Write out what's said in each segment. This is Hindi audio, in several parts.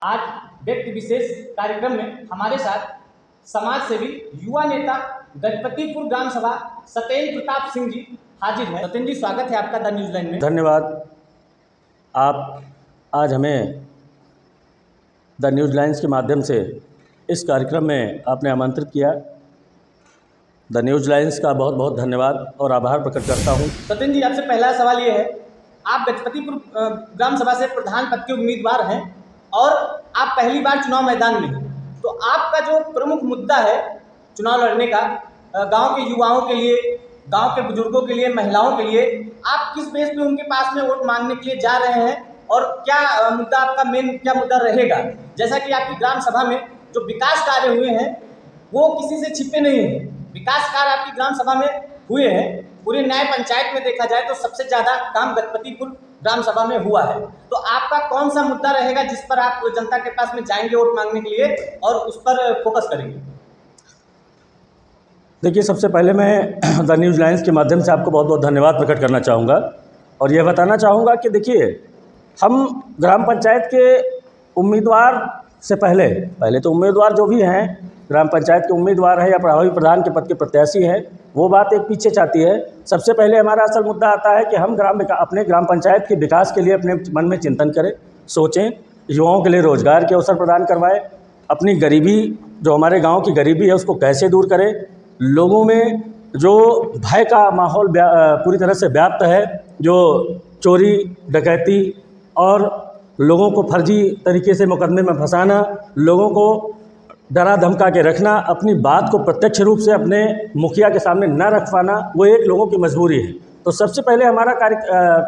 आज व्यक्ति विशेष कार्यक्रम में हमारे साथ समाज सेवी युवा नेता गजपतिपुर ग्राम सभा सत्येंद्र प्रताप सिंह जी हाजिर हैं। सत्येंद्र जी, स्वागत है आपका द न्यूज लाइन में। धन्यवाद। आप आज हमें द न्यूज लाइन्स के माध्यम से इस कार्यक्रम में आपने आमंत्रित किया। द न्यूज लाइन्स का बहुत बहुत धन्यवाद और आभार प्रकट करता हूँ। सत्येंद्र जी, आपसे पहला सवाल ये है, आप गजपतिपुर ग्राम सभा से प्रधान पद के उम्मीदवार हैं और आप पहली बार चुनाव मैदान में हैं, तो आपका जो प्रमुख मुद्दा है चुनाव लड़ने का, गांव के युवाओं के लिए, गांव के बुजुर्गों के लिए, महिलाओं के लिए, आप किस बेस पे उनके पास में वोट मांगने के लिए जा रहे हैं और क्या मुद्दा आपका मेन क्या मुद्दा रहेगा? जैसा कि आपकी ग्राम सभा में जो विकास कार्य हुए हैं वो किसी से छिपे नहीं हैं। विकास कार्य आपकी ग्राम सभा में हुए हैं। पूरे न्याय पंचायत में देखा जाए तो सबसे ज़्यादा काम गजपतिपुर ग्राम सभा में हुआ है। तो आपका कौन सा मुद्दा रहेगा जिस पर आप जनता के पास में जाएंगे वोट मांगने के लिए और उस पर फोकस करेंगे? देखिए, सबसे पहले मैं द न्यूज लाइन्स के माध्यम से आपको बहुत बहुत धन्यवाद प्रकट करना चाहूँगा और यह बताना चाहूँगा कि देखिए, हम ग्राम पंचायत के उम्मीदवार से पहले तो उम्मीदवार जो भी हैं, ग्राम पंचायत के उम्मीदवार हैं या प्रभावी प्रधान के पद के प्रत्याशी हैं, वो बात एक पीछे चाहती है। सबसे पहले हमारा असल मुद्दा आता है कि हम अपने ग्राम पंचायत के विकास के लिए अपने मन में चिंतन करें, सोचें, युवाओं के लिए रोजगार के अवसर प्रदान करवाएं, अपनी गरीबी, जो हमारे गांव की गरीबी है उसको कैसे दूर करें, लोगों में जो भय का माहौल पूरी तरह से व्याप्त है, जो चोरी डकैती और लोगों को फर्जी तरीके से मुकदमे में फंसाना, लोगों को डरा धमका के रखना, अपनी बात को प्रत्यक्ष रूप से अपने मुखिया के सामने न रख पाना, वो एक लोगों की मजबूरी है। तो सबसे पहले हमारा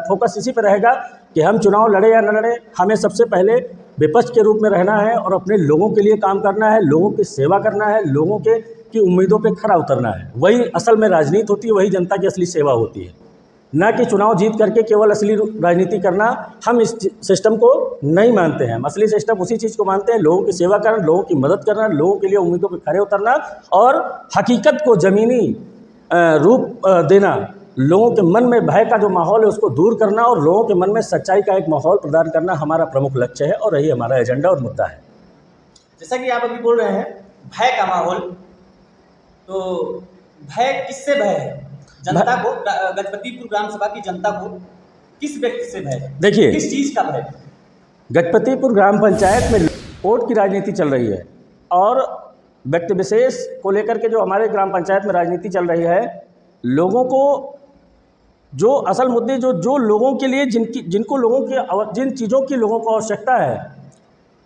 फोकस इसी पर रहेगा कि हम चुनाव लड़े या न लड़े, हमें सबसे पहले विपक्ष के रूप में रहना है और अपने लोगों के लिए काम करना है, लोगों की सेवा करना है, लोगों की उम्मीदों पे खरा उतरना है। वही असल में राजनीति होती है, वही जनता की असली सेवा होती है, ना कि चुनाव जीत करके केवल असली राजनीति करना। हम इस सिस्टम को नहीं मानते हैं। हम असली सिस्टम उसी चीज़ को मानते हैं, लोगों की सेवा करना, लोगों की मदद करना, लोगों के लिए उम्मीदों पे खरे उतरना और हकीकत को ज़मीनी रूप देना, लोगों के मन में भय का जो माहौल है उसको दूर करना और लोगों के मन में सच्चाई का एक माहौल प्रदान करना हमारा प्रमुख लक्ष्य है और यही हमारा एजेंडा और मुद्दा है। जैसा कि आप अभी बोल रहे हैं भय का माहौल, तो भय किससे भय है? जनता को, गजपतिपुर ग्राम सभा की जनता को किस व्यक्ति से भय है? देखिए, किस चीज़ का भय? गजपतिपुर ग्राम पंचायत में वोट की राजनीति चल रही है और व्यक्ति विशेष को लेकर के जो हमारे ग्राम पंचायत में राजनीति चल रही है, लोगों को जो असल मुद्दे जो लोगों के लिए जिनको लोगों की जिन चीज़ों की लोगों को आवश्यकता है,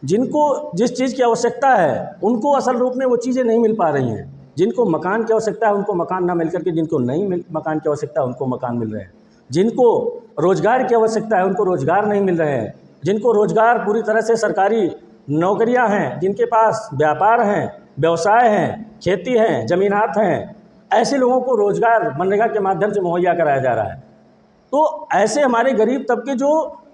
जिनको जिस चीज़ की आवश्यकता है, उनको असल रूप में वो चीज़ें नहीं मिल पा रही हैं। जिनको मकान की आवश्यकता है उनको मकान ना मिल करके, जिनको नहीं मकान की आवश्यकता है उनको मकान मिल रहे हैं, जिनको रोजगार की आवश्यकता है उनको रोजगार नहीं मिल रहे हैं, जिनको रोजगार पूरी तरह से सरकारी नौकरियां हैं, जिनके पास व्यापार हैं, व्यवसाय हैं, खेती हैं, जमीनात हैं, ऐसे लोगों को रोजगार मनरेगा के माध्यम से मुहैया कराया जा रहा है। तो ऐसे हमारे गरीब तबके जो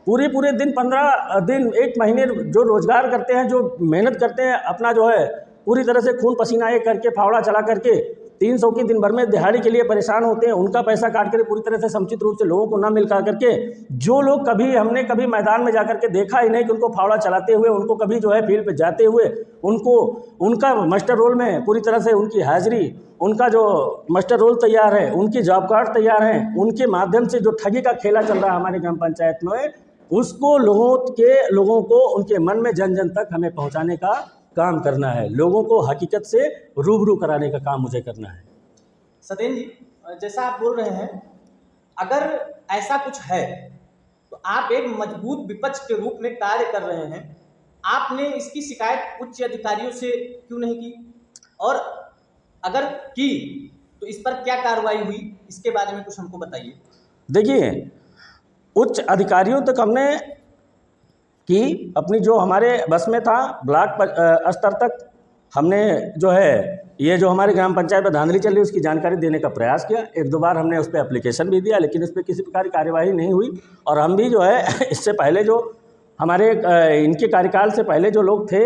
पूरे दिन 15 दिन 1 महीने जो रोजगार करते हैं, जो मेहनत करते हैं, अपना जो है पूरी तरह से खून पसीना एक करके, फावड़ा चला करके 300 की दिन भर में दिहाड़ी के लिए परेशान होते हैं, उनका पैसा काट कर पूरी तरह से समुचित रूप से लोगों को ना मिल करके, जो लोग हमने कभी मैदान में जाकर के देखा ही नहीं कि उनको फावड़ा चलाते हुए, उनको कभी जो है फील्ड पे जाते हुए, उनको उनका मास्टर रोल में पूरी तरह से उनकी हाजिरी, उनका जो मास्टर रोल तैयार है, उनकी जॉब कार्ड तैयार हैं, उनके माध्यम से जो ठगी का खेला चल रहा है हमारे ग्राम पंचायत में, उसको लोगों को उनके मन में जन जन तक हमें पहुँचाने का काम करना है। लोगों को हकीकत से रूबरू कराने का काम मुझे करना है। सत्येंद्र जी, जैसा आप बोल रहे हैं, अगर ऐसा कुछ है तो आप एक मजबूत विपक्ष के रूप में कार्य कर रहे हैं, आपने इसकी शिकायत उच्च अधिकारियों से क्यों नहीं की? और अगर की तो इस पर क्या कार्रवाई हुई, इसके बारे में कुछ हमको बताइए। देखिए, उच्च अधिकारियों तक हमने कि अपनी जो हमारे बस में था, ब्लॉक स्तर तक हमने जो है ये जो हमारे ग्राम पंचायत में धांधली चल रही है उसकी जानकारी देने का प्रयास किया। 1-2 बार हमने उस पर एप्लीकेशन भी दिया, लेकिन उस पर किसी प्रकार की कार्यवाही नहीं हुई। और हम भी जो है इससे पहले जो हमारे इनके कार्यकाल से पहले जो लोग थे,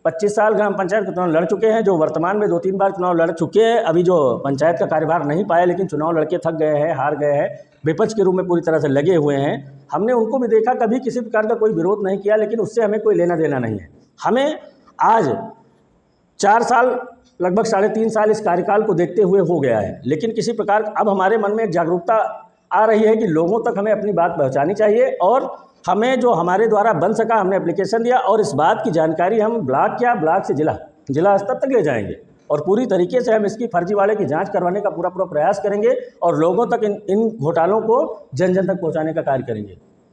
25 साल ग्राम पंचायत का चुनाव लड़ चुके हैं, जो वर्तमान में 2-3 बार चुनाव लड़ चुके हैं, अभी जो पंचायत का कार्यभार नहीं पाया लेकिन चुनाव लड़के थक गए हैं, हार गए हैं, विपक्ष के रूप में पूरी तरह से लगे हुए हैं। हमने उनको भी देखा, कभी किसी प्रकार का कोई विरोध नहीं किया, लेकिन उससे हमें कोई लेना देना नहीं है। हमें आज 4 साल लगभग 3.5 साल इस कार्यकाल को देखते हुए हो गया है, लेकिन किसी प्रकार अब हमारे मन में एक जागरूकता आ रही है कि लोगों तक हमें अपनी बात पहुंचानी चाहिए और हमें जो हमारे द्वारा बन सका हमने एप्लीकेशन दिया और इस बात की जानकारी हम ब्लॉक से जिला स्तर तक ले जाएंगे और पूरी तरीके से हम इसकी फर्जीवाड़े की जांच करवाने का पूरा प्रयास करेंगे और लोगों तक इन घोटालों को जन जन तक पहुंचाने का कार्य करेंगे।